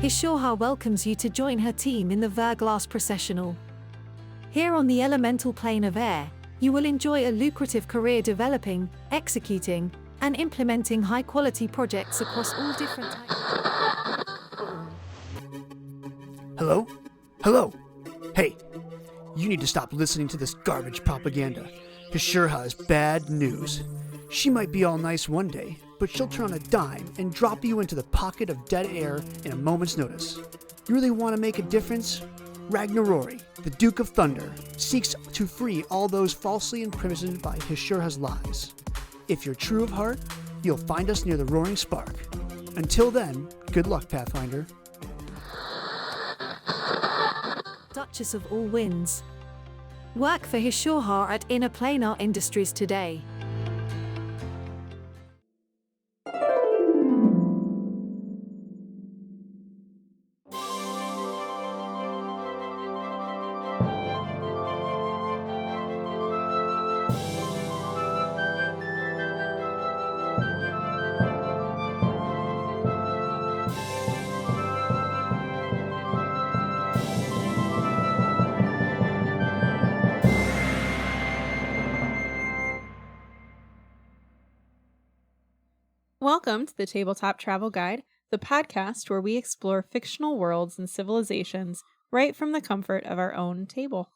Hishorha welcomes you to join her team in the Verglass Processional. Here on the elemental plane of air, you will enjoy a lucrative career developing, executing, and implementing high-quality projects across all different types. Hello? Hello? Hey, you need to stop listening to this garbage propaganda. Hishorha has bad news. She might be all nice one day, but she'll turn on a dime and drop you into the pocket of dead air in a moment's notice. You really want to make a difference? Ragnarori, the Duke of Thunder, seeks to free all those falsely imprisoned by Hishorha's lies. If you're true of heart, you'll find us near the Roaring Spark. Until then, good luck, Pathfinder. Duchess of all winds. Work for Hishorha at Inner Planar Industries today. Welcome to the Tabletop Travel Guide, the podcast where we explore fictional worlds and civilizations right from the comfort of our own table.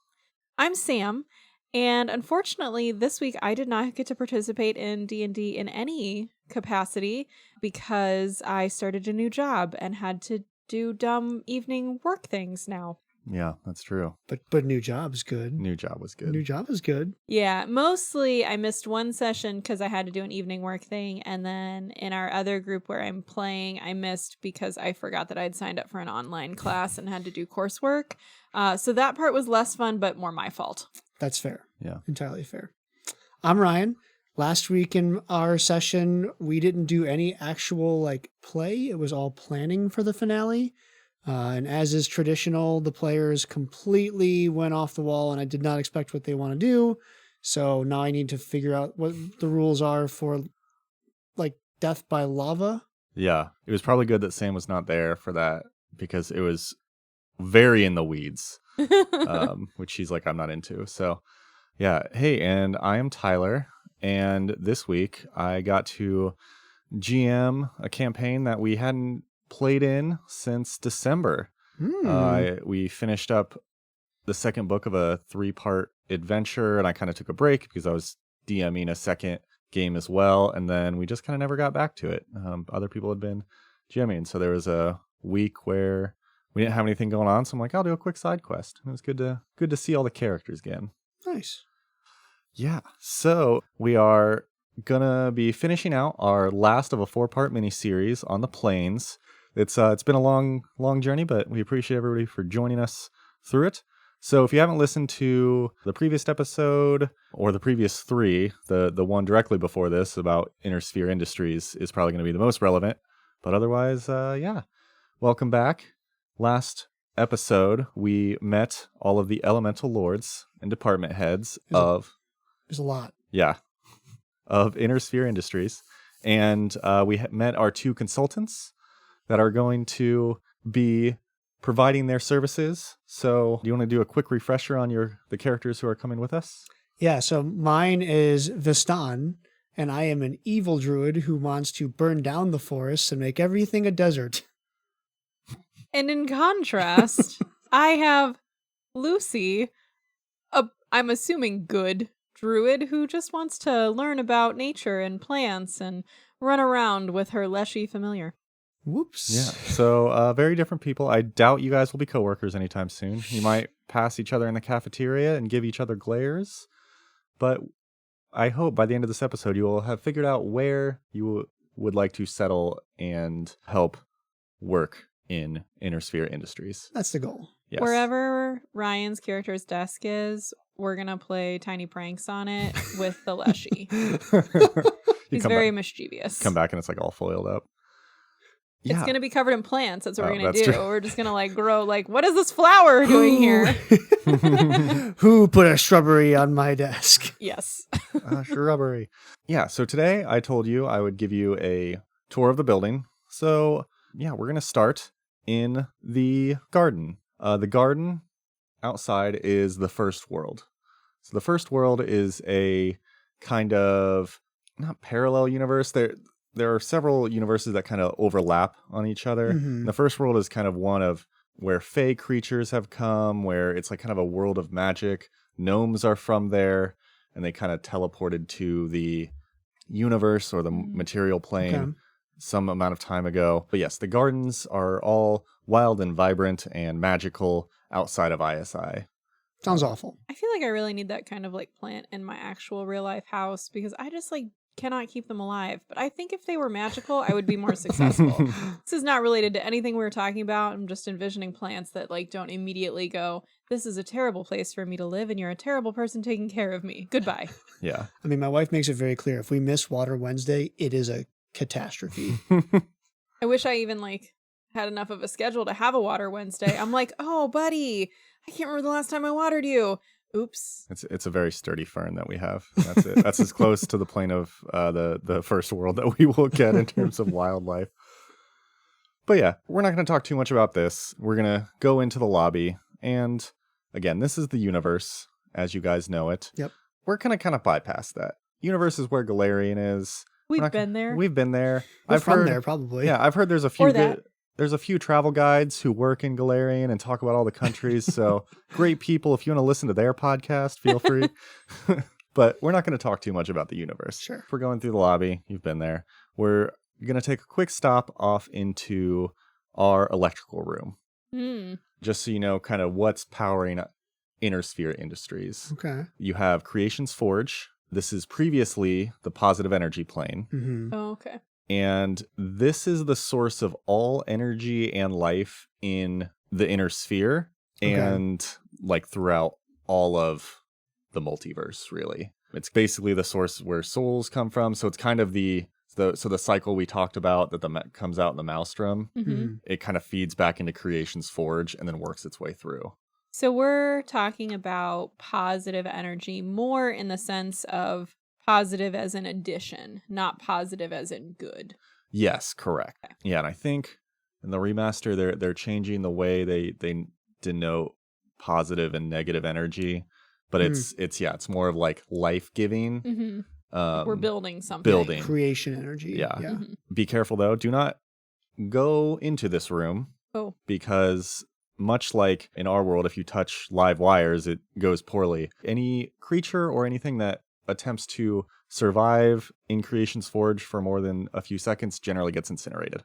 I'm Sam, and unfortunately this week I did not get to participate in D&D in any capacity because I started a new job and had to do dumb evening work things now. Yeah, that's true. But new job's good. New job was good. New job is good. Yeah, mostly I missed one session because I had to do an evening work thing, and then in our other group where I'm playing, I missed because I forgot that I'd signed up for an online class and had to do coursework. So that part was less fun, but more my fault. That's fair. Yeah. Entirely fair. I'm Ryan. Last week in our session, we didn't do any actual play. It was all planning for the finale. And as is traditional, the players completely went off the wall and I did not expect what they want to do. So now I need to figure out what the rules are for death by lava. Yeah. It was probably good that Sam was not there for that because it was very in the weeds, which she's like, I'm not into. So yeah. Hey, and I am Tyler. And this week I got to GM a campaign that we hadn't played in since December. We finished up the second book of a 3-part adventure, and I kind of took a break because I was DMing a second game as well, and then we just kind of never got back to it. Other people had been GMing, so there was a week where we didn't have anything going on, so I'm like, I'll do a quick side quest. It was good to see all the characters again. Nice. Yeah, so we are gonna be finishing out our last of a 4-part miniseries on the plains. It's been a long journey, but we appreciate everybody for joining us through it. So if you haven't listened to the previous episode or the previous 3, the one directly before this about Inner Sphere Industries is probably going to be the most relevant. But otherwise, yeah, welcome back. Last episode, we met all of the elemental lords and department heads There's a lot. Yeah, of Inner Sphere Industries. And we met our 2 consultants that are going to be providing their services. So do you want to do a quick refresher on the characters who are coming with us? Yeah, so mine is Vistan, and I am an evil druid who wants to burn down the forests and make everything a desert. And in contrast, I have Lucy, I'm assuming good druid who just wants to learn about nature and plants and run around with her leshy familiar. Whoops. Yeah, so very different people. I doubt you guys will be coworkers anytime soon. You might pass each other in the cafeteria and give each other glares, but I hope by the end of this episode you will have figured out where you would like to settle and help work in Inner Sphere Industries. That's the goal. Yes. Wherever Ryan's character's desk is, we're going to play tiny pranks on it with the leshy. He's very mischievous. Come back and it's all foiled up. It's going to be covered in plants. That's what we're going to do. True. We're just going to grow what is this flower doing here? Who put a shrubbery on my desk? Yes. Shrubbery. Yeah, so today I told you I would give you a tour of the building. So yeah, we're going to start in the garden. The garden outside is the first world. So the first world is a kind of not parallel universe. There are several universes that kind of overlap on each other. Mhm. The first world is kind of one of where fae creatures have come, where it's like kind of a world of magic. Gnomes are from there, and they kind of teleported to the universe or the material plane Okay. some amount of time ago. But yes, the gardens are all wild and vibrant and magical outside of ISI. Sounds awful. I feel like I really need that kind of like plant in my actual real life house because I just like cannot keep them alive. But I think if they were magical, I would be more successful. This is not related to anything we were talking about. I'm just envisioning plants that like don't immediately go, this is a terrible place for me to live and you're a terrible person taking care of me. Goodbye. Yeah. I mean, my wife makes it very clear. If we miss Water Wednesday, it is a catastrophe. I wish I even like had enough of a schedule to have a water Wednesday. I'm like, oh, buddy, I can't remember the last time I watered you. Oops. It's a very sturdy fern that we have. That's it. That's as close to the plane of the first world that we will get in terms of wildlife. But yeah, we're not going to talk too much about this. We're going to go into the lobby. And again, this is the universe, as you guys know it. Yep. We're going to kind of bypass that. Universe is where Golarion is. We've been there. We've been there. We're from there, probably. Yeah, I've heard there's a few Or that. there's a few travel guides who work in Golarion and talk about all the countries. So great people. If you want to listen to their podcast, feel free. But we're not going to talk too much about the universe. Sure. If we're going through the lobby, you've been there. We're going to take a quick stop off into our electrical room. Just so you know kind of what's powering Inner Sphere Industries. Okay. You have Creation's Forge. This is previously the positive energy plane. Mm-hmm. Oh, okay. And this is the source of all energy and life in the inner sphere and like throughout all of the multiverse, really. It's basically the source where souls come from. So it's kind of the cycle we talked about that comes out in the Maelstrom. Mm-hmm. It kind of feeds back into Creation's Forge and then works its way through. So we're talking about positive energy more in the sense of positive as an addition, not positive as in good. Yes, correct. Okay. Yeah, and I think in the remaster they're changing the way they denote positive and negative energy, but it's more of like life-giving. Mm-hmm. We're building something. Building. Creation energy. Yeah. Mm-hmm. Be careful though. Do not go into this room. Oh. Because much like in our world, if you touch live wires, it goes poorly. Any creature or anything that attempts to survive in Creation's Forge for more than a few seconds generally gets incinerated.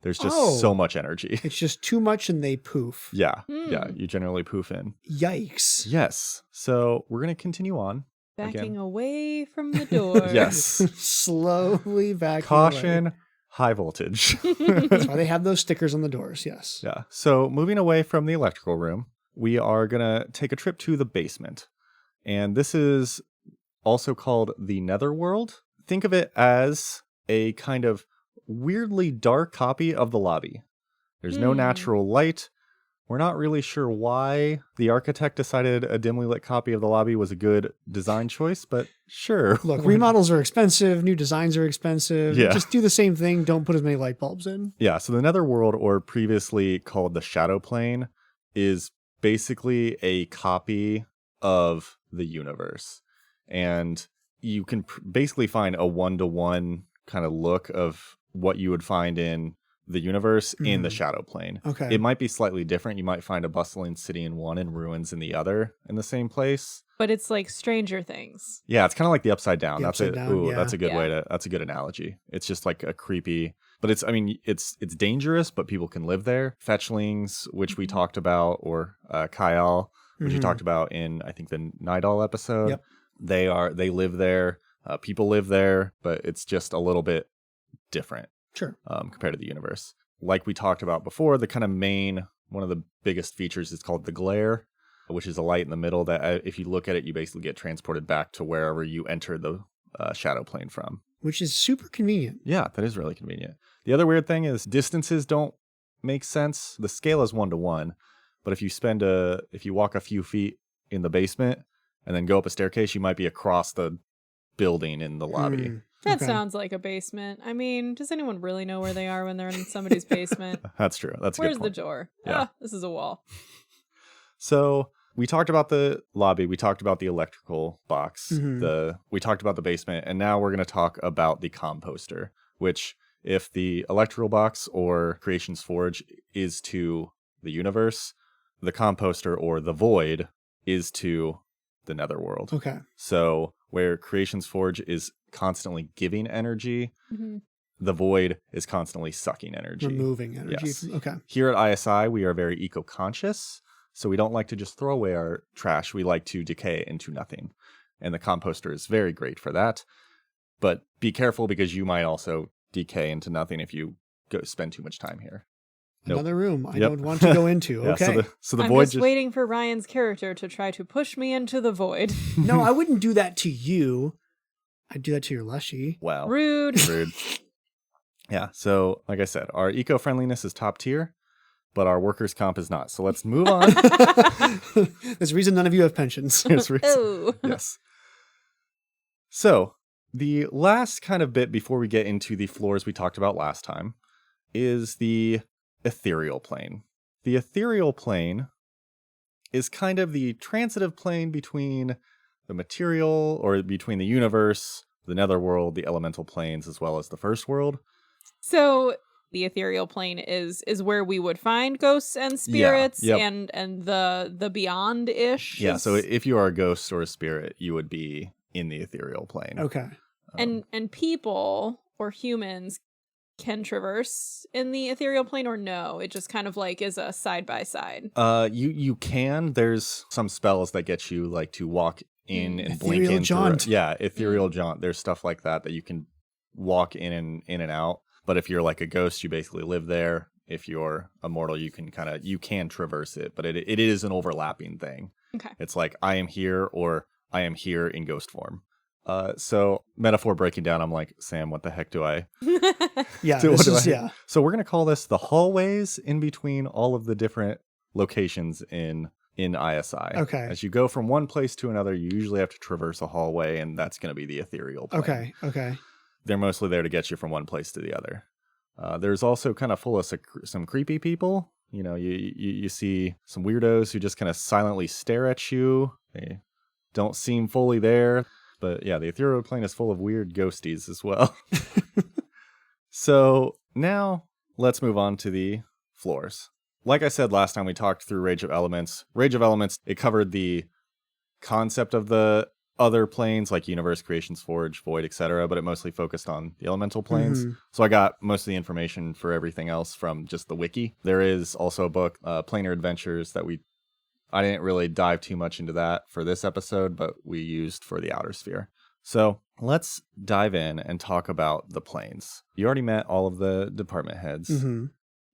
There's just so much energy. It's just too much and they poof. Yeah, you generally poof in. Yikes. Yes. So we're going to continue on. Backing away from the door. Yes. Slowly back. Caution, high voltage. That's why they have those stickers on the doors. Yes. Yeah. So moving away from the electrical room, we are going to take a trip to the basement. And this is also called the Netherworld. Think of it as a kind of weirdly dark copy of the lobby. There's no natural light. We're not really sure why the architect decided a dimly lit copy of the lobby was a good design choice, but sure. Look, remodels are expensive. New designs are expensive. Yeah. Just do the same thing. Don't put as many light bulbs in. Yeah, so the Netherworld, or previously called the Shadow Plane, is basically a copy of the universe. And you can basically find a one-to-one kind of look of what you would find in the universe in the Shadow Plane. Okay. It might be slightly different. You might find a bustling city in one and ruins in the other in the same place. But it's like Stranger Things. Yeah, it's kind of like the Upside Down. The That's Upside it. Down, Ooh, yeah. that's a good that's a good analogy. It's just like a creepy, but it's dangerous, but people can live there. Fetchlings, which we talked about, or Kyle, which we talked about in I think the Nidal episode. Yep. They live there. People live there, but it's just a little bit different. Sure. Compared to the universe. Like we talked about before, the kind of one of the biggest features is called the glare, which is a light in the middle that if you look at it, you basically get transported back to wherever you entered the Shadow Plane from. Which is super convenient. Yeah, that is really convenient. The other weird thing is distances don't make sense. The scale is 1-to-1, but if you walk a few feet in the basement and then go up a staircase, you might be across the building in the lobby. That Okay. sounds like a basement. I mean, does anyone really know where they are when they're in somebody's basement? That's true. That's a Where's good the point. door? Yeah. This is a wall. So we talked about the lobby. We talked about the electrical box. Mhm. We talked about the basement. And now we're going to talk about the composter, which if the electrical box or Creation's Forge is to the universe, the composter or the void is to the netherworld. Okay. So where Creation's Forge is constantly giving energy, Mm-hmm. the void is constantly sucking energy. Removing energy. Yes. Okay. Here at ISI, we are very eco-conscious, so we don't like to just throw away our trash. We like to decay into nothing. And the composter is very great for that. But be careful because you might also decay into nothing if you spend too much time here. Nope. Another room I Yep. don't want to go into. Yeah, Okay. so the I'm void just waiting for Ryan's character to try to push me into the void. No, I wouldn't do that to you. I'd do that to your Leshy. Wow. Rude. Rude. Yeah, so like I said, our eco-friendliness is top tier, but our workers' comp is not. So let's move on. There's a reason none of you have pensions. There's reason. Oh. Yes. So the last kind of bit before we get into the floors we talked about last time is the ethereal plane. The ethereal plane is kind of the transitive plane between the material or between the universe, the netherworld, the elemental planes, as well as the first world. So the ethereal plane is where we would find ghosts and spirits yep. and the beyond-ish. Yeah, so if you are a ghost or a spirit, you would be in the ethereal plane. Okay. And people or humans can traverse in the ethereal plane or no? It just kind of like is a side by side. You can. There's some spells that get you like to walk in and blink Ethereal in. jaunt. Yeah, ethereal jaunt. There's stuff like that you can walk in and out. But if you're like a ghost, you basically live there. If you're a mortal, you can traverse it, but it is an overlapping thing. Okay. It's like I am here or I am here in ghost form. So metaphor breaking down, I'm like, Sam, what the heck do I Yeah. do? This What do is, I- yeah. So we're gonna call this the hallways in between all of the different locations in ISI. Okay. As you go from one place to another, you usually have to traverse a hallway, and that's gonna be the ethereal plane. Okay. Okay. They're mostly there to get you from one place to the other. There's also kind of full of some creepy people. You know, you see some weirdos who just kind of silently stare at you. They don't seem fully there. But yeah, the ethereal plane is full of weird ghosties as well. So now let's move on to the floors. Like I said last time, we talked through Rage of Elements. Rage of Elements, it covered the concept of the other planes like Universe, Creation's Forge, Void, etc., but it mostly focused on the elemental planes. Mhm. So I got most of the information for everything else from just the wiki. There is also a book, Planar Adventures, that I didn't really dive too much into that for this episode, but we used for the Outer Sphere. So let's dive in and talk about the planes. You already met all of the department heads. Mm-hmm.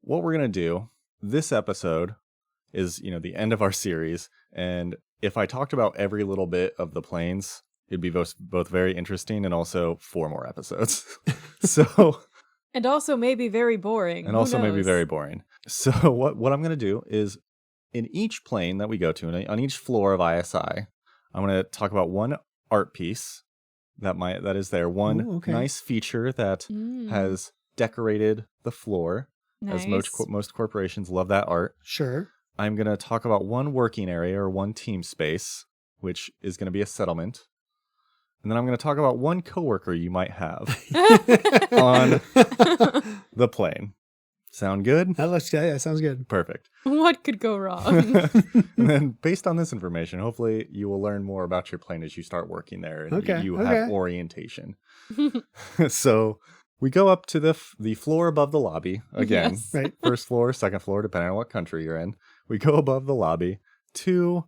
What we're going to do, this episode is, the end of our series. And if I talked about every little bit of the planes, it'd be both very interesting and also 4 more episodes. So... And also maybe very boring. And Who also maybe knows? very boring. So what I'm going to do is in each plane that we go to, and on each floor of ISI, I'm going to talk about one art piece that is there. One Ooh, okay. nice feature that has decorated the floor, Nice. as most corporations love that art. Sure. I'm going to talk about one working area or one team space, which is going to be a settlement. And then I'm going to talk about one coworker you might have on the plane. Sound good? That looks good. Yeah, sounds good. Perfect. What could go wrong? And then based on this information, hopefully you will learn more about your plane as you start working there and Okay, you okay. have orientation. So we go up to the floor above the lobby. Again, Yes. Right. first floor, second floor, depending on what country you're in. We go above the lobby to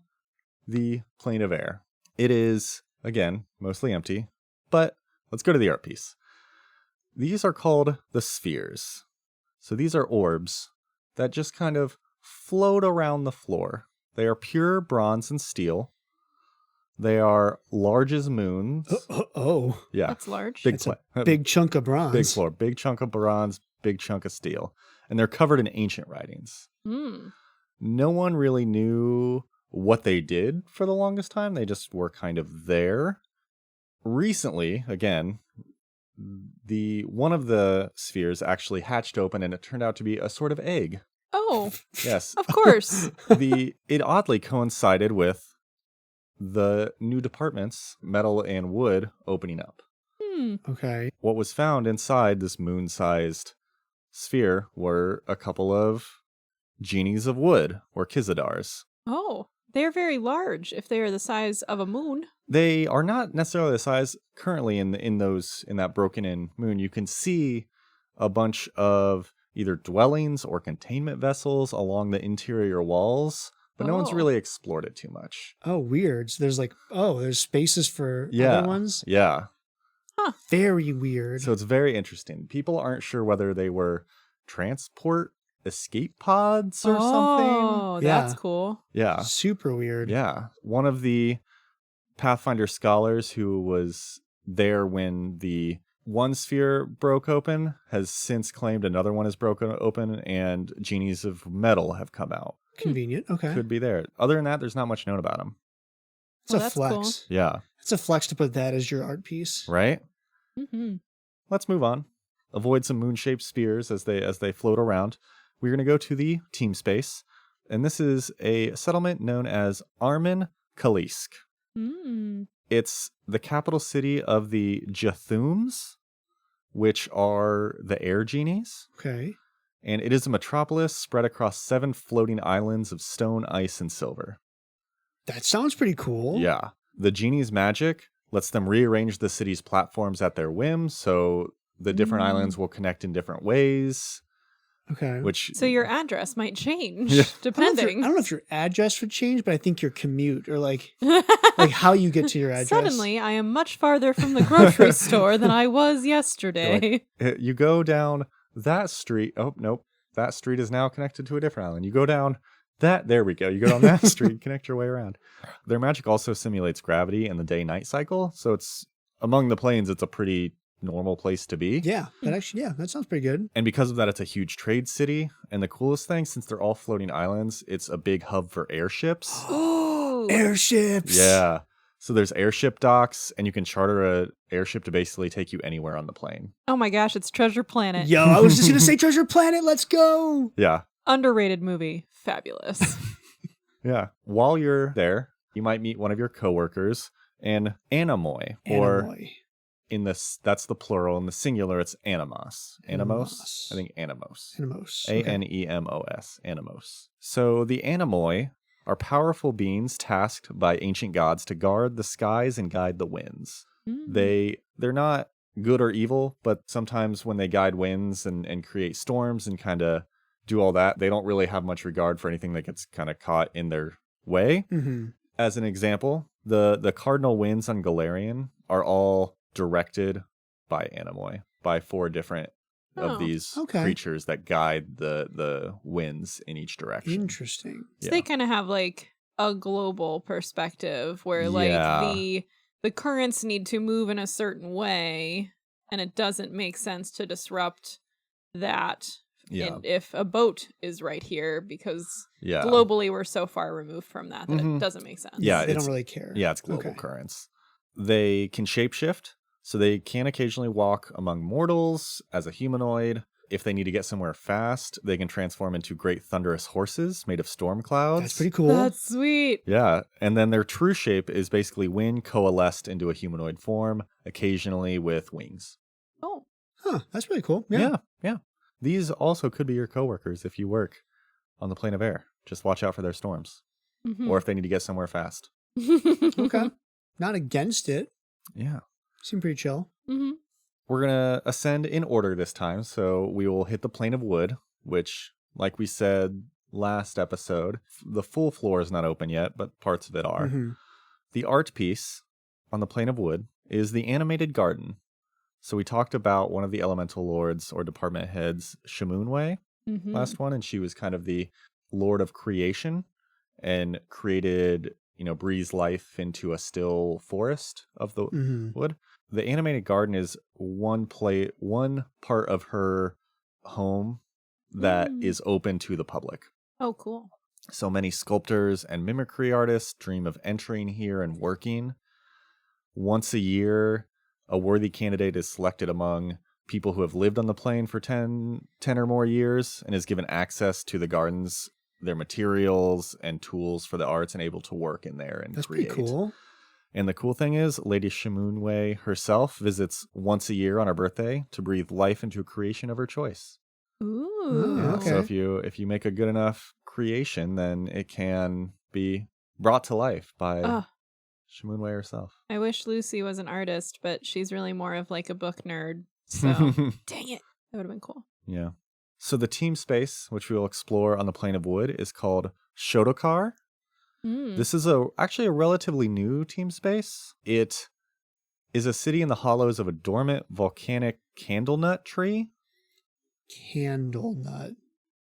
the plane of air. It is, again, mostly empty, but let's go to the art piece. These are called the spheres. So these are orbs that just kind of float around the floor. They are pure bronze and steel. They are large as moons. Oh. Yeah. That's large. Big, It's a big chunk of bronze. big floor. Big chunk of bronze, big chunk of steel. And they're covered in ancient writings. Mm. No one really knew what they did for the longest time. They just were kind of there. Recently, again, one of the spheres actually hatched open, and it turned out to be a sort of egg. Oh, Yes. of course. It oddly coincided with the new departments, metal and wood, opening up. Okay. What was found inside this moon-sized sphere were a couple of genies of wood, or Kizadars. Oh, they're very large if they are the size of a moon. They are not necessarily the size currently in that broken-in moon. You can see a bunch of either dwellings or containment vessels along the interior walls, but no one's really explored it too much. Oh, weird. So there's spaces for other ones? Yeah. Huh. Very weird. So it's very interesting. People aren't sure whether they were transport escape pods or something. Oh, that's Yeah. cool. Yeah. Super weird. Yeah. One of the Pathfinder scholars who was there when the one sphere broke open has since claimed another one is broken open, and genies of metal have come out. Convenient. Okay. Could be there. Other than that, there's not much known about them. It's Oh, a that's flex. cool. Yeah. It's a flex to put that as your art piece. Right? Mm-hmm. Let's move on. Avoid some moon-shaped spheres as they float around. We're going to go to the team space, and this is a settlement known as Armin Kalisk. Mm. It's the capital city of the Jathums, which are the air genies, Okay. and it is a metropolis spread across 7 floating islands of stone, ice, and silver. That sounds pretty cool. Yeah. The genie's magic lets them rearrange the city's platforms at their whim, so the different islands will connect in different ways. Okay. Which So your address might change, Yeah. I depending. don't know if your address would change, but I think your commute or like how you get to your address. Suddenly, I am much farther from the grocery store than I was yesterday. you go down that street. Oh, nope. That street is now connected to a different island. You go down that. There we go. You go down that street, connect your way around. Their magic also simulates gravity and the day-night cycle. So it's among the planes, it's a pretty normal place to be. Yeah, that sounds pretty good. And because of that, it's a huge trade city. And the coolest thing, since they're all floating islands, it's a big hub for airships. Ooh. Airships. Yeah. So there's airship docks, and you can charter a airship to basically take you anywhere on the plane. Oh my gosh, it's Treasure Planet. Yo, I was just gonna say Treasure Planet. Let's go. Yeah. Underrated movie. Fabulous. Yeah. While you're there, you might meet one of your coworkers, an Animoy, or Animoy. that's the plural. In the singular, it's Animos. Animos? Animos. I think Animos. Animos. Anemos. Animos. So the Animoy are powerful beings tasked by ancient gods to guard the skies and guide the winds. Mm. They're not good or evil, but sometimes when they guide winds and create storms and kind of do all that, they don't really have much regard for anything that gets kind of caught in their way. Mm-hmm. As an example, the cardinal winds on Golarion are all directed by Animoy, by 4 different of these creatures that guide the winds in each direction. Interesting. So they kind of have like a global perspective where like the currents need to move in a certain way, and it doesn't make sense to disrupt that. Yeah. And if a boat is right here, because Yeah. globally we're so far removed from that it doesn't make sense. Yeah, They don't really care. Yeah, it's global currents. They can shapeshift, so they can occasionally walk among mortals as a humanoid. If they need to get somewhere fast, they can transform into great thunderous horses made of storm clouds. That's pretty cool. That's sweet. Yeah, and then their true shape is basically wind coalesced into a humanoid form, occasionally with wings. Oh. Huh, that's really cool. Yeah. These also could be your coworkers if you work on the plane of air. Just watch out for their storms. Mm-hmm. Or if they need to get somewhere fast. Okay. Not against it. Yeah. Seem pretty chill. Mm-hmm. We're going to ascend in order this time. So we will hit the plane of wood, which, like we said last episode, the full floor is not open yet, but parts of it are. Mm-hmm. The art piece on the plane of wood is the animated garden. So we talked about one of the elemental lords or department heads, Shamoonway, last one, and she was kind of the lord of creation and created, breathes life into a still forest of the wood. The animated garden is one part of her home that is open to the public. Oh, cool. So many sculptors and mimicry artists dream of entering here and working. Once a year, a worthy candidate is selected among people who have lived on the plane for 10 or more years and is given access to the gardens, their materials and tools for the arts, and able to work in there and That's create. pretty cool. And the cool thing is, Lady Shamoonway herself visits once a year on her birthday to breathe life into a creation of her choice. Ooh. Yeah, okay. So if you make a good enough creation, then it can be brought to life by Shamoonway herself. I wish Lucy was an artist, but she's really more of like a book nerd. So, dang it. That would have been cool. Yeah. So the team space, which we will explore on the plane of wood, is called Shodokar. This is actually a relatively new team space. It is a city in the hollows of a dormant volcanic candlenut tree. Candlenut.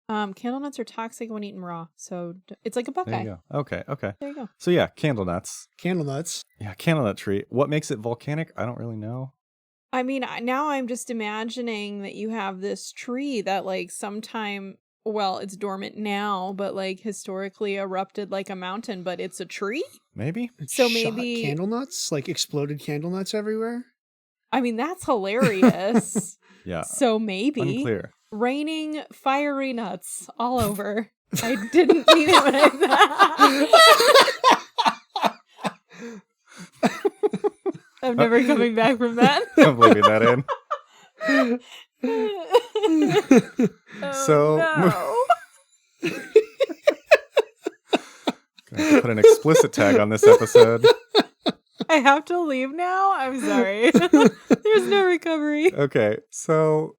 Candle nuts are toxic when eaten raw, so it's like a buckeye. There you go. Okay. There you go. So yeah, candlenuts. Candlenuts. Yeah, candlenut tree. What makes it volcanic? I don't really know. I mean, now I'm just imagining that you have this tree that like sometime, well, it's dormant now, but like historically erupted like a mountain, but it's a tree? Maybe. So Shot maybe candlenuts, like exploded candlenuts everywhere. I mean, that's hilarious. Yeah. So maybe Unclear. raining fiery nuts all over. I didn't mean it when I I'm never coming back from that. I'm leaving that in. So no. Gonna have to put an explicit tag on this episode. I have to leave now? I'm sorry. There's no recovery. Okay, so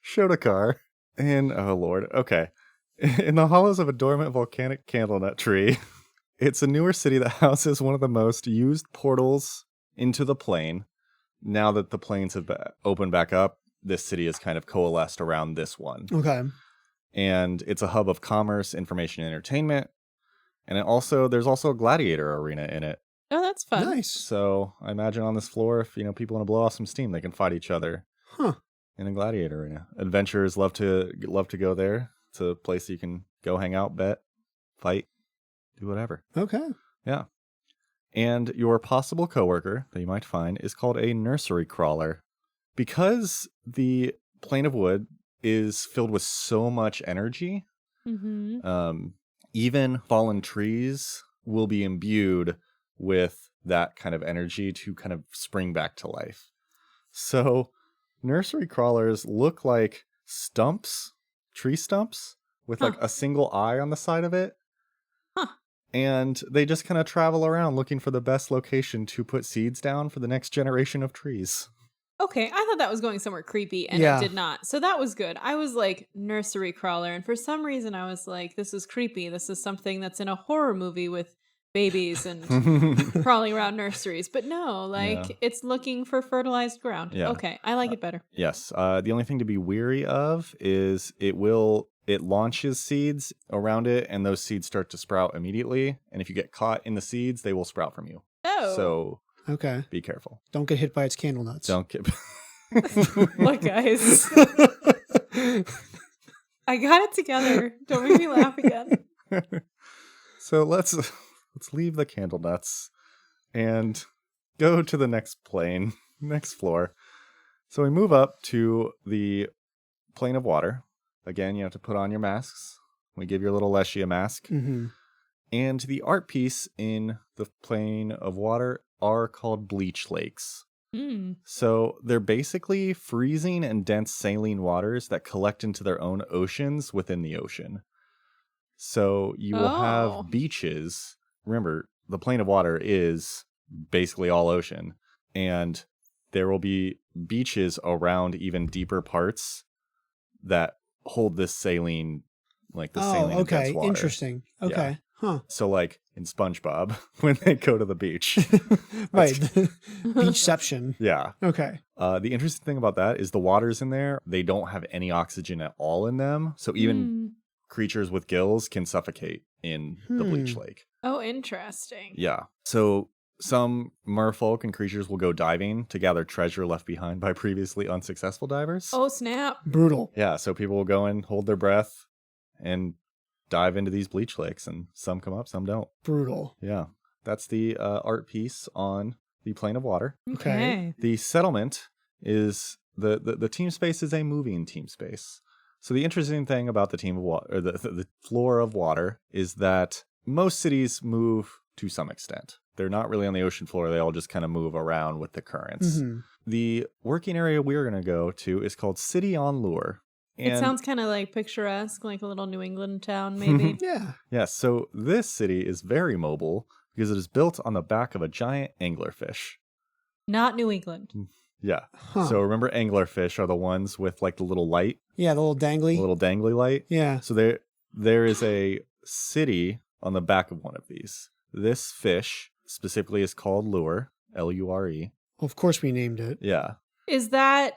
Shodokar and oh lord, okay. In the hollows of a dormant volcanic candlenut tree, it's a newer city that houses one of the most used portals into the plane. Now that the planes have opened back up, this city is kind of coalesced around this one. Okay. And it's a hub of commerce, information, and entertainment. And there's also a gladiator arena in it. Oh, that's fun. Nice. So I imagine on this floor, if people want to blow off some steam, they can fight each other. Huh. In a gladiator arena. Adventurers love to go there. It's a place you can go hang out, bet, fight, do whatever. Okay. Yeah. And your possible coworker that you might find is called a nursery crawler. Because the plane of wood is filled with so much energy, even fallen trees will be imbued with that kind of energy to kind of spring back to life. So nursery crawlers look like stumps, tree stumps, with like a single eye on the side of it. And they just kind of travel around looking for the best location to put seeds down for the next generation of trees. Okay, I thought that was going somewhere creepy, and it did not. So that was good. I was like, nursery crawler, and for some reason I was like, this is creepy. This is something that's in a horror movie with babies and crawling around nurseries. But no, it's looking for fertilized ground. Yeah. Okay, I like it better. Yes. The only thing to be weary of is it launches seeds around it, and those seeds start to sprout immediately. And if you get caught in the seeds, they will sprout from you. Oh. So okay. Be careful. Don't get hit by its candle nuts. Don't get... Look, guys. I got it together. Don't make me laugh again. So let's leave the candle nuts and go to the next floor. So we move up to the plane of water. Again, you have to put on your masks. We give your little Leshy a mask. Mm-hmm. And the art piece in the plane of water are called bleach lakes. So they're basically freezing and dense saline waters that collect into their own oceans within the ocean. So you will have beaches. Remember, the plane of water is basically all ocean. And there will be beaches around even deeper parts that hold this saline, like the saline and dense water. Interesting. Okay. Yeah. Huh. So like in SpongeBob, when they go to the beach. Right. Beachception. Yeah. Okay. The interesting thing about that is the waters in there, they don't have any oxygen at all in them. So even creatures with gills can suffocate in the bleach lake. Oh, interesting. Yeah. So some merfolk and creatures will go diving to gather treasure left behind by previously unsuccessful divers. Oh, snap. Brutal. Yeah. So people will go and hold their breath and dive into these bleach lakes, and some come up, some don't. Brutal. Yeah. That's the art piece on the plane of water. Okay. The settlement is the team space is a moving team space. So the interesting thing about the team of water, or the floor of water, is that most cities move to some extent. They're not really on the ocean floor. They all just kind of move around with the currents. Mm-hmm. The working area we're going to go to is called City on Lure. It sounds kind of like picturesque, like a little New England town, maybe. Yeah. Yes, so this city is very mobile because it is built on the back of a giant anglerfish. Not New England. Yeah. Huh. So remember anglerfish are the ones with like the little light, Yeah, the little dangly. the little dangly light? Yeah. So there is a city on the back of one of these. This fish specifically is called Lure, Lure. Well, of course we named it. Yeah. Is that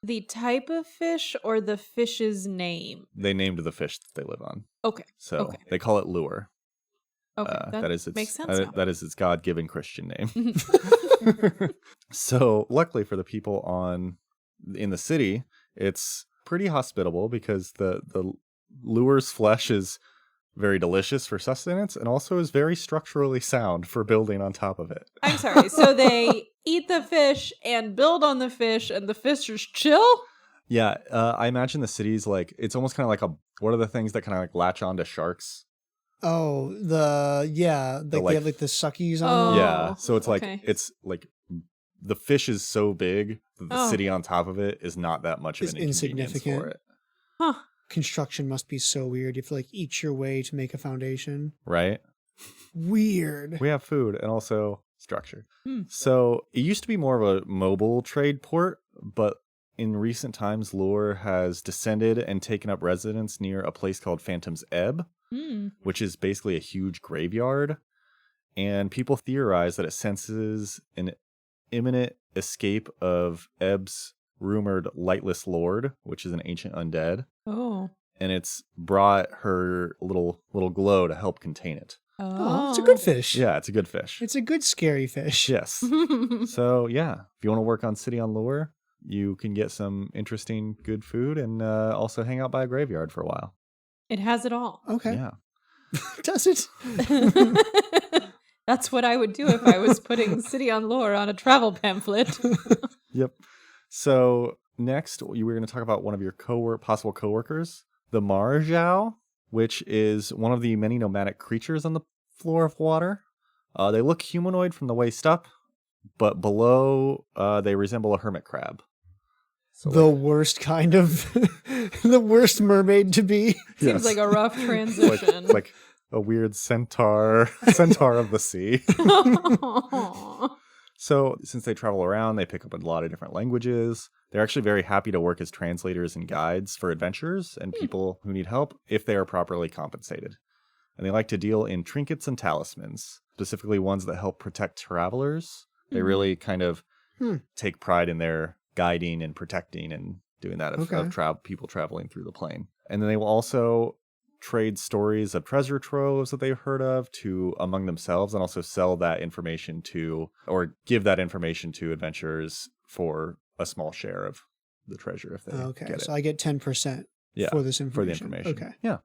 the type of fish or the fish's name? They named the fish that they live on. Okay. So Okay. they call it Lure. Okay. That is its, makes sense now. that is its God-given Christian name. So luckily for the people in the city, it's pretty hospitable because the lure's flesh is very delicious for sustenance and also is very structurally sound for building on top of it. I'm sorry. So they eat the fish and build on the fish, and the fish just chill? Yeah, I imagine the city's like, it's almost kind of like what are the things that kind of like latch onto sharks? Oh, they have like the suckies on Oh, them. Yeah, so it's like, okay. it's like the fish is so big that the Oh. city on top of it is not that much of It's an inconvenience insignificant. for it. Huh. Construction must be so weird. You have to like eat your way to make a foundation. Right? Weird. We have food and also structure. Hmm. So it used to be more of a mobile trade port, but in recent times, Lure has descended and taken up residence near a place called Phantom's Ebb, which is basically a huge graveyard. And people theorize that it senses an imminent escape of Ebb's rumored lightless lord, which is an ancient undead. Oh. And it's brought her little glow to help contain it. Oh, it's a good fish. Yeah, it's a good fish. It's a good scary fish. Yes. So, yeah, if you want to work on City on Lure, you can get some interesting, good food and also hang out by a graveyard for a while. It has it all. Okay. Yeah. Does it? That's what I would do if I was putting City on Lore on a travel pamphlet. Yep. So, next, we were going to talk about one of your possible coworkers, the Marjao, which is one of the many nomadic creatures on the floor of water. They look humanoid from the waist up, but below they resemble a hermit crab. So The worst kind of, the worst mermaid to be. Seems like a rough transition. it's like a weird centaur of the sea. So since they travel around, they pick up a lot of different languages. They're actually very happy to work as translators and guides for adventurers and people who need help if they are properly compensated. And they like to deal in trinkets and talismans, specifically ones that help protect travelers. They really kind of take pride in their guiding and protecting and doing that of people traveling through the plane. And then they will also trade stories of treasure troves that they've heard of to among themselves and also sell that information to, or give that information to adventurers for a small share of the treasure if they get it. So I get 10% for this information. For the information. Okay. Yeah.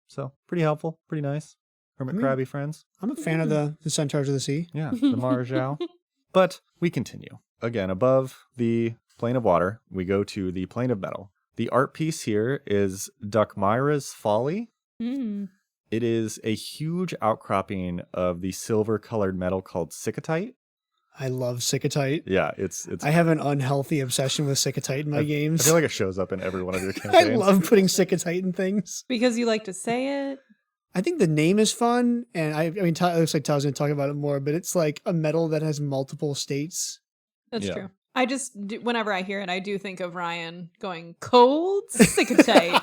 So pretty helpful, pretty nice. Hermit crabby friends. I'm a fan of the Centaurs of the Sea. Yeah, the Marjao. But we continue. Again, above the plane of water, we go to the plane of metal. The art piece here is Duckmyra's Folly. It is a huge outcropping of the silver-colored metal called Sicatite. I love Sicatite. Yeah, it's. I have an unhealthy obsession with Sicatite in my games. I feel like it shows up in every one of your campaigns. I love putting Sicatite in things. Because you like to say it? I think the name is fun, and I mean, it looks like Tyler's going to talk about it more, but it's like a metal that has multiple states. That's true. I just, whenever I hear it, I do think of Ryan going, cold Sicatite.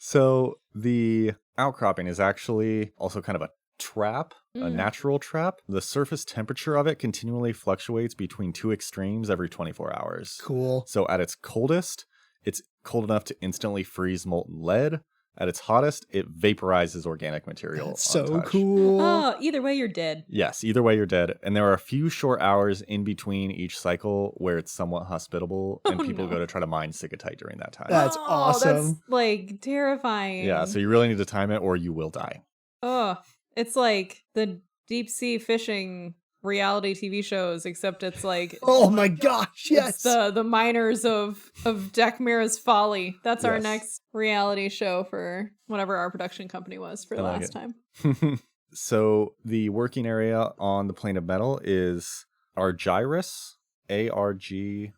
So the outcropping is actually also kind of a trap, a natural trap. The surface temperature of it continually fluctuates between two extremes every 24 hours. Cool. So at its coldest, it's cold enough to instantly freeze molten lead. At its hottest, it vaporizes organic material. That's on so touch. cool. Oh, either way, you're dead. Yes, either way, you're dead. And there are a few short hours in between each cycle where it's somewhat hospitable, and people go to try to mine Sicatite during that time. That's awesome. That's like terrifying. Yeah, so you really need to time it or you will die. Oh, it's like the deep sea fishing reality TV shows, except it's like Oh my gosh, it's yes. the miners of Dekmira's Folly. That's our Yes. next reality show for whatever our production company was for I like last it. time. So the working area on the plane of metal is Argyris, Argyris,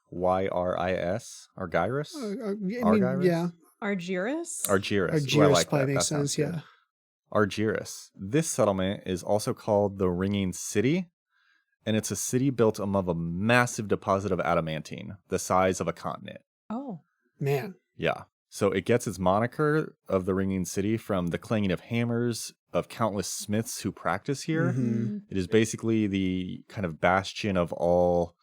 Argyris, I mean, Argyris? yeah. Argyris? Argyris. Ooh, I Argyris like probably that. makes That sounds sense, good. yeah. Argyris. This settlement is also called the Ringing City, and it's a city built above a massive deposit of adamantine, the size of a continent. Oh. Man. Yeah. So it gets its moniker of the Ringing City from the clanging of hammers of countless smiths who practice here. Mm-hmm. It is basically the kind of bastion of all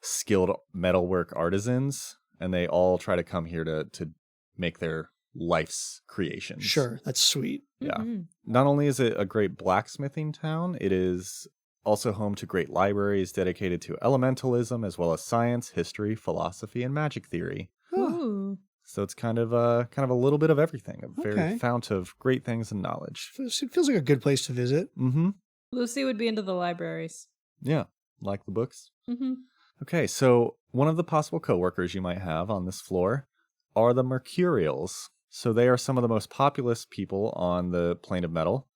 skilled metalwork artisans, and they all try to come here to make their life's creations. Sure, that's sweet. Yeah. Mhm. Not only is it a great blacksmithing town, it is also home to great libraries dedicated to elementalism as well as science, history, philosophy, and magic theory. Ooh. So it's kind of a little bit of everything, a very Okay. fount of great things and knowledge. It feels like a good place to visit. Mm-hmm. Lucy would be into the libraries. Yeah, like the books. Mm-hmm. Okay, so one of the possible coworkers you might have on this floor are the Mercurials. So they are some of the most populous people on the plane of metal.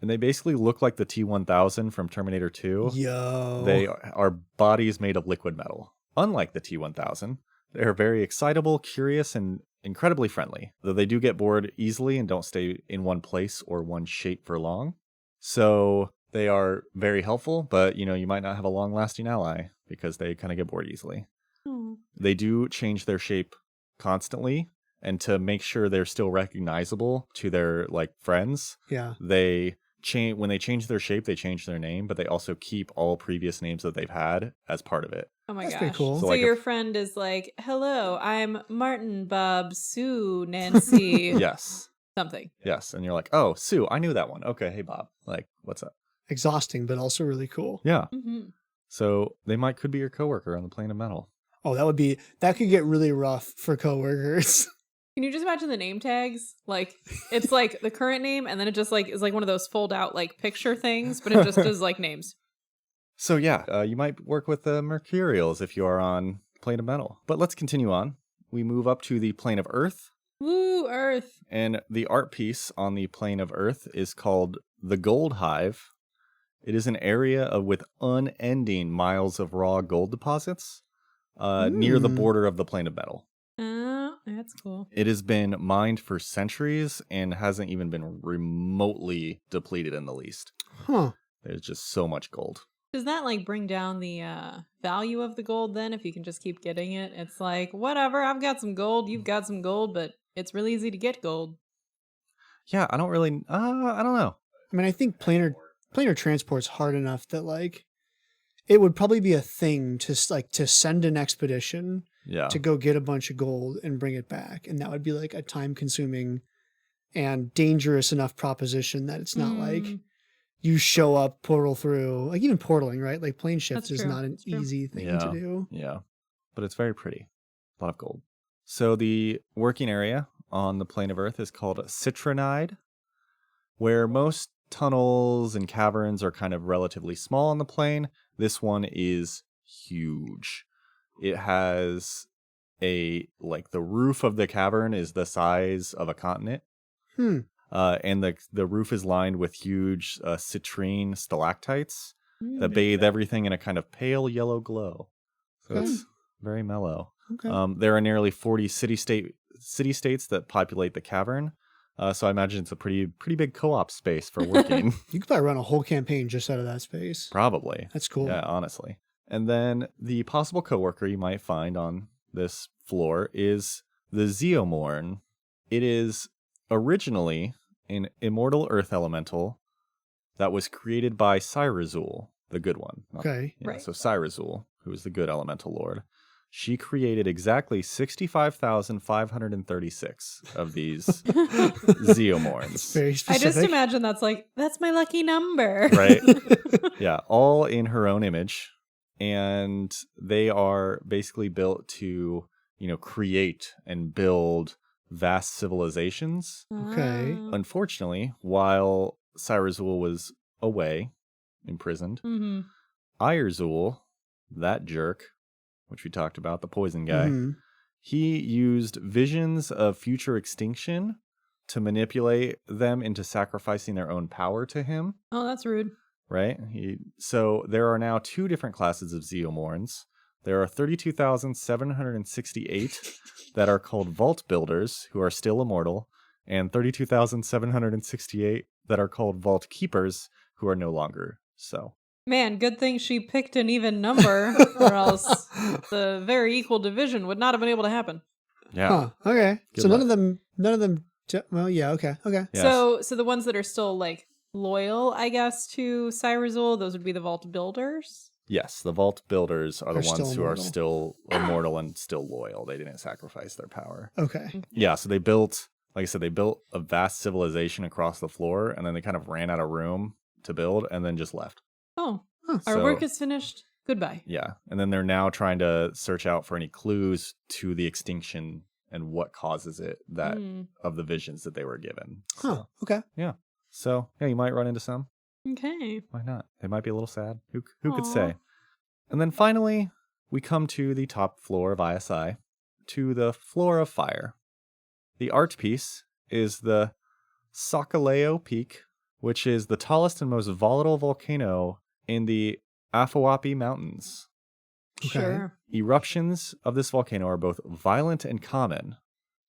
And they basically look like the T-1000 from Terminator 2. Yo. They are bodies made of liquid metal. Unlike the T-1000, they are very excitable, curious, and incredibly friendly, though they do get bored easily and don't stay in one place or one shape for long. So they are very helpful, but you might not have a long-lasting ally because they kind of get bored easily. Oh. They do change their shape constantly, and to make sure they're still recognizable to their friends, Yeah. when they change their shape, they change their name, but they also keep all previous names that they've had as part of it. Oh my That's gosh. pretty cool. So So your friend is like, hello, I'm Martin, Bob, Sue, Nancy, Yes. something. Yes. And you're like, oh, Sue, I knew that one. Okay. Hey, Bob. What's up? Exhausting, but also really cool. Yeah. Mm-hmm. So they could be your coworker on the plane of metal. Oh, that could get really rough for coworkers. Can you just imagine the name tags? It's like the current name, and then it just is like one of those fold out picture things, but it just is names. So yeah, you might work with the Mercurials if you are on plane of metal. But let's continue on. We move up to the plane of Earth. Woo, Earth. And the art piece on the plane of Earth is called the Gold Hive. It is an area with unending miles of raw gold deposits near the border of the plane of metal. Oh, that's cool. It has been mined for centuries and hasn't even been remotely depleted in the least. Huh. There's just so much gold. Does that bring down the value of the gold then if you can just keep getting it? It's whatever, I've got some gold, you've got some gold, but it's really easy to get gold. Yeah, I don't really, I don't know. I mean, I think planar transport's hard enough that it would probably be a thing to send an expedition Yeah. to go get a bunch of gold and bring it back, and that would be a time consuming and dangerous enough proposition that it's not you show up, portal through, even portaling, right? Plane shift is true. not an That's true. easy thing to do. Yeah, but it's very pretty. A lot of gold. So the working area on the plane of Earth is called Citronide, where most tunnels and caverns are kind of relatively small on the plane. This one is huge. It has the roof of the cavern is the size of a continent. And the roof is lined with huge citrine stalactites that bathe everything in a kind of pale yellow glow. So it's very mellow. Okay. There are nearly 40 city-states that populate the cavern. So I imagine it's a pretty big co-op space for working. You could probably run a whole campaign just out of that space. Probably. That's cool. Yeah, honestly. And then the possible coworker you might find on this floor is the Zeomorn. It is originally an immortal earth elemental that was created by Cyrazul, the good one. Okay. Yeah, Right. So Cyrazul, who is the good elemental lord, she created exactly 65,536 of these Zeomorns. Very I specific. just imagine that's my lucky number. Right? Yeah, all in her own image. And they are basically built to, create and build vast civilizations. Okay. Ah. Unfortunately, while Cyrazul was away, imprisoned, Mhm. Irzul, that jerk, which we talked about, the poison guy, Mhm. he used visions of future extinction to manipulate them into sacrificing their own power to him, Oh, that's rude. right? So there are now 2 different classes of Zeomorns. There are 32,768 that are called Vault Builders, who are still immortal, and 32,768 that are called Vault Keepers, who are no longer so. Man, good thing she picked an even number, or else the very equal division would not have been able to happen. Yeah. Huh. Okay. Good So luck. none of them. Well, yeah. Okay. Okay. Yes. So the ones that are still like loyal, I guess, to Cyruzul, those would be the Vault Builders. Yes, the Vault Builders are the Are ones still who are immortal. still immortal and still loyal. They didn't sacrifice their power. Okay. Yeah, so they built, like I said, they built a vast civilization across the floor, and then they kind of ran out of room to build and then just left. Oh, Huh. our So- work is finished. Goodbye. Yeah, and then they're now trying to search out for any clues to the extinction and what causes it, that Mm, of the visions that they were given. Huh. Okay. So yeah, you might run into some. okay. Why not? They might be a little sad. Who could Aw. say? And then finally, we come to the top floor of ISI, to the floor of fire. The art piece is the Sakaleo Peak, which is the tallest and most volatile volcano in the Afawapi Mountains. Okay. Sure. Eruptions of this volcano are both violent and common,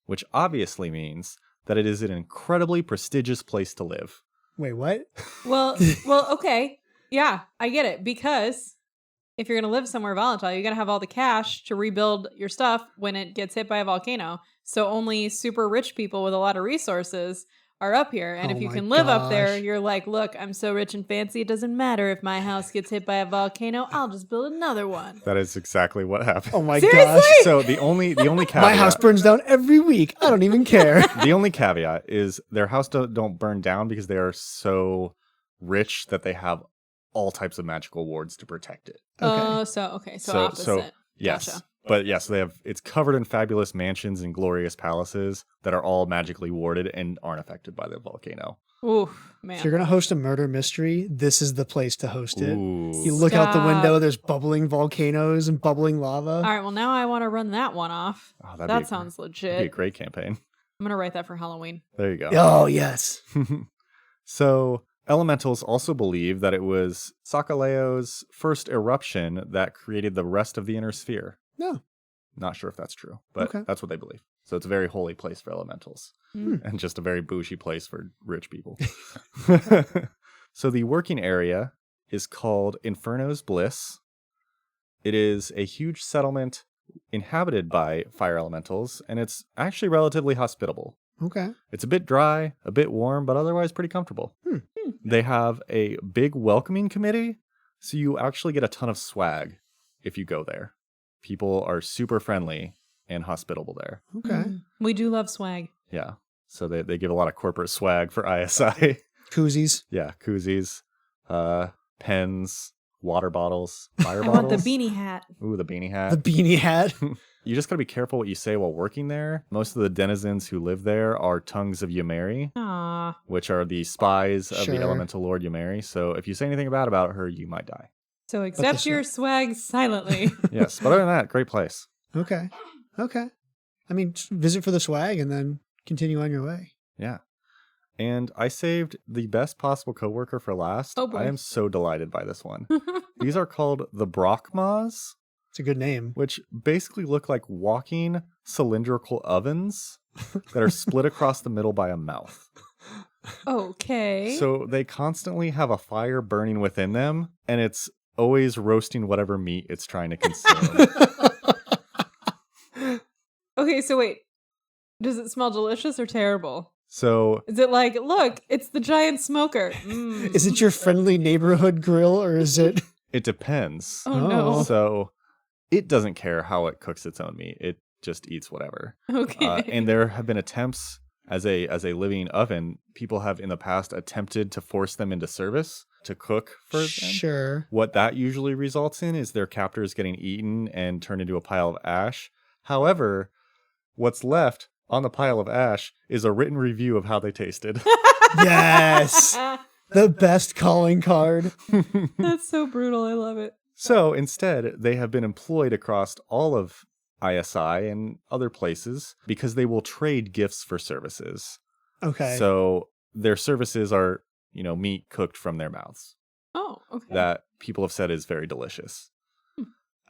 which obviously means that it is an incredibly prestigious place to live. Wait. What? Well, okay. Yeah, I get it. Because if you're going to live somewhere volatile, you got to have all the cash to rebuild your stuff when it gets hit by a volcano. So only super rich people with a lot of resources are up here. And Oh if you my can live up there, gosh. you're like, look, I'm so rich and fancy. It doesn't matter if my house gets hit by a volcano. I'll just build another one. That is exactly what happened. Oh my Seriously? gosh. So the only caveat, My house burns down every week. I don't even care. the only caveat is their house don't burn down because they are so rich that they have all types of magical wards to protect it. Okay. So So- opposite. Yes. Gotcha. But yes, they have, it's covered in fabulous mansions and glorious palaces that are all magically warded and aren't affected by the volcano. Oof, man. If you're gonna host a murder mystery, this is the place to host it. Ooh. You look out the Stop. window, there's bubbling volcanoes and bubbling lava. All right, well, now I want to run that one off. Oh, that'd be That a- sounds That'd legit. be a great campaign. I'm going to write that for Halloween. There you go. Oh, yes. So, elementals also believe that it was Sakaleo's first eruption that created the rest of the inner sphere. No. Not sure if that's true, but Okay. that's what they believe. So it's a very holy place for elementals Hmm. and just a very bougie place for rich people. So the working area is called Inferno's Bliss. It is a huge settlement inhabited by fire elementals, and it's actually relatively hospitable. Okay. It's a bit dry, a bit warm, but otherwise pretty comfortable. They have a big welcoming committee, so you actually get a ton of swag if you go there. People are super friendly and hospitable there. Okay. We do love swag. Yeah. So they give a lot of corporate swag for ISI. Koozies. Yeah, koozies, pens, water bottles, fire I bottles. want the beanie hat. Ooh, the beanie The hat. beanie hat. You just gotta be careful what you say while working there. Most of the denizens who live there are tongues of Ymeri, Aw. which are the spies of Sure. the elemental lord Ymeri. So if you say anything bad about her, you might die. So accept your swag silently. Yes, but other than that, great place. Okay. Okay. I mean, just visit for the swag and then continue on your way. Yeah. And I saved the best possible coworker for last. Oh, boy. I am so delighted by this one. These are called the Brockmas, It's a good name. which basically look like walking cylindrical ovens that are split across the middle by a mouth. Okay. So they constantly have a fire burning within them, and it's always roasting whatever meat it's trying to consume. Okay, so wait. Does it smell delicious or terrible? So Is it like, look, it's the giant smoker. Mm. Is it your friendly neighborhood grill or is it? it depends. Oh, no. So it doesn't care how it cooks its own meat. It just eats whatever. Okay. And there have been attempts as a living oven. People have in the past attempted to force them into service to cook for them. Sure. What that usually results in is their captors getting eaten and turned into a pile of ash. However, what's left on the pile of ash is a written review of how they tasted. Yes. The best calling card. That's so brutal. I love it. So instead, they have been employed across all of ISI and other places because they will trade gifts for services. Okay. So their services are, meat cooked from their mouths. Oh, okay. That people have said is very delicious.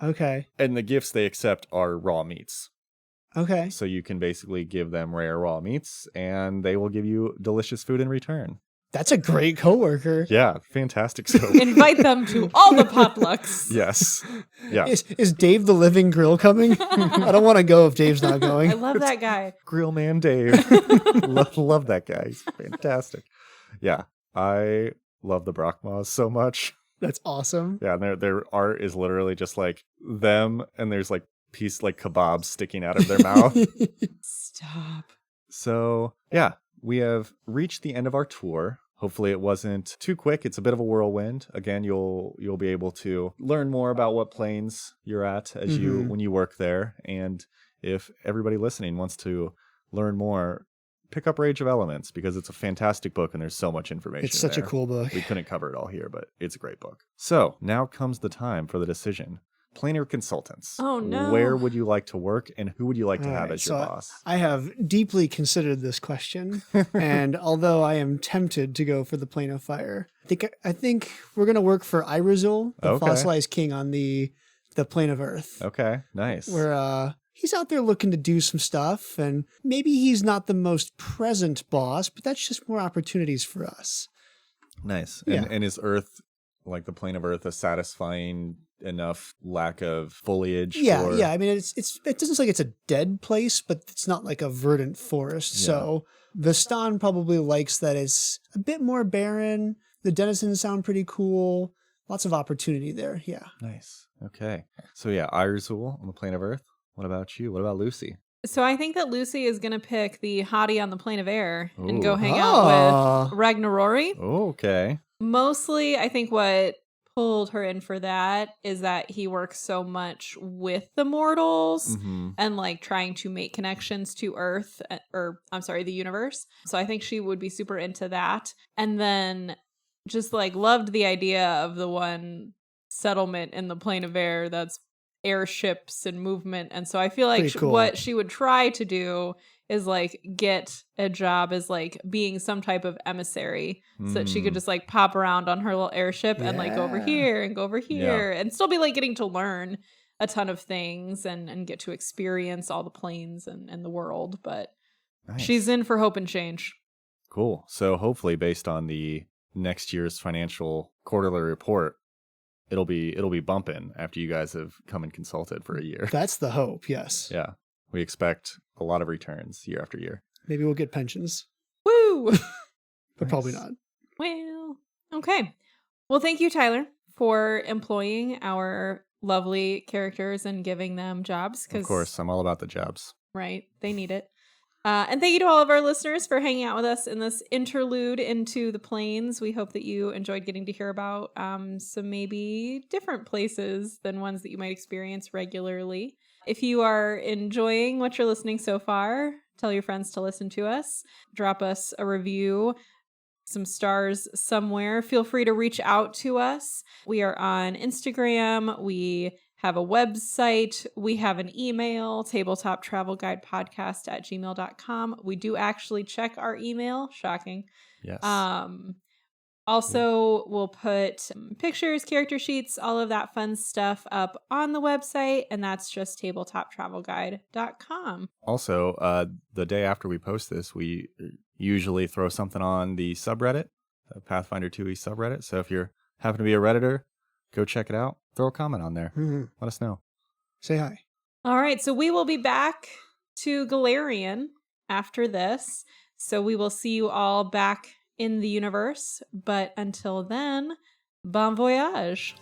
Okay. And the gifts they accept are raw meats. Okay. So you can basically give them rare raw meats and they will give you delicious food in return. That's a great coworker. Yeah, fantastic scope. Invite them to all the potlucks. Yes. Yeah. Is Dave the Living Grill coming? I don't want to go if Dave's not going. I love that guy. Grill Man Dave. love that guy. He's fantastic. Yeah. I love the Brachmas so much. That's awesome. Yeah, and their art is literally just like them and there's like kebabs sticking out of their mouth. Stop. So, yeah, we have reached the end of our tour. Hopefully it wasn't too quick. It's a bit of a whirlwind. Again, you'll be able to learn more about what planes you're at as when you work there. And if everybody listening wants to learn more, pick up Rage of Elements because it's a fantastic book and there's so much information. It's such a cool book. We couldn't cover it all here, but it's a great book. So now comes the time for the decision. Planar consultants. Oh, no. Where would you like to work and who would you like to have as your boss? I have deeply considered this question. And although I am tempted to go for the Plane of Fire, I think we're going to work for Irazul, the fossilized king on the Plane of Earth. Okay, nice. Where he's out there looking to do some stuff, and maybe he's not the most present boss, but that's just more opportunities for us. Nice. Yeah. And is Earth, like the Plane of Earth, a satisfying enough lack of foliage? Yeah. I mean, it doesn't look like it's a dead place, but it's not like a verdant forest. Yeah. So Vistan probably likes that it's a bit more barren. The denizens sound pretty cool. Lots of opportunity there. Yeah. Nice. Okay. So yeah, Irazul on the Plane of Earth. What about you? What about Lucy? So I think that Lucy is going to pick the hottie on the Plane of Air and go hang out with Ragnarori. Okay. Mostly, I think what pulled her in for that is that he works so much with the mortals and like trying to make connections to Earth, the universe. So I think she would be super into that. And then just like loved the idea of the one settlement in the Plane of Air that's airships and movement. And so I feel like what she would try to do is like get a job as like being some type of emissary so that she could just like pop around on her little airship and like go over here and go over here and still be like getting to learn a ton of things and get to experience all the planes and the world. But she's in for hope and change. Cool. So hopefully based on the next year's financial quarterly report, it'll be bumping after you guys have come and consulted for a year. That's the hope, yes. Yeah. We expect a lot of returns year after year. Maybe we'll get pensions. Woo! But probably not. Well, okay. Well, thank you, Tyler, for employing our lovely characters and giving them jobs. Of course, I'm all about the jobs. Right. They need it. And thank you to all of our listeners for hanging out with us in this interlude into the plains. We hope that you enjoyed getting to hear about some maybe different places than ones that you might experience regularly. If you are enjoying what you're listening so far, tell your friends to listen to us. Drop us a review, some stars somewhere. Feel free to reach out to us. We are on Instagram. We have a website. We have an email, tabletoptravelguidepodcast@gmail.com. We do actually check our email. Shocking. Yes. Also, we'll put pictures, character sheets, all of that fun stuff up on the website, and that's just tabletoptravelguide.com. Also, the day after we post this, we usually throw something on the subreddit, the Pathfinder 2e subreddit. So if you happen to be a Redditor, go check it out. Throw a comment on there. Let us know. Say hi. All right, so we will be back to Golarion after this. So we will see you all back in the universe. But until then, bon voyage.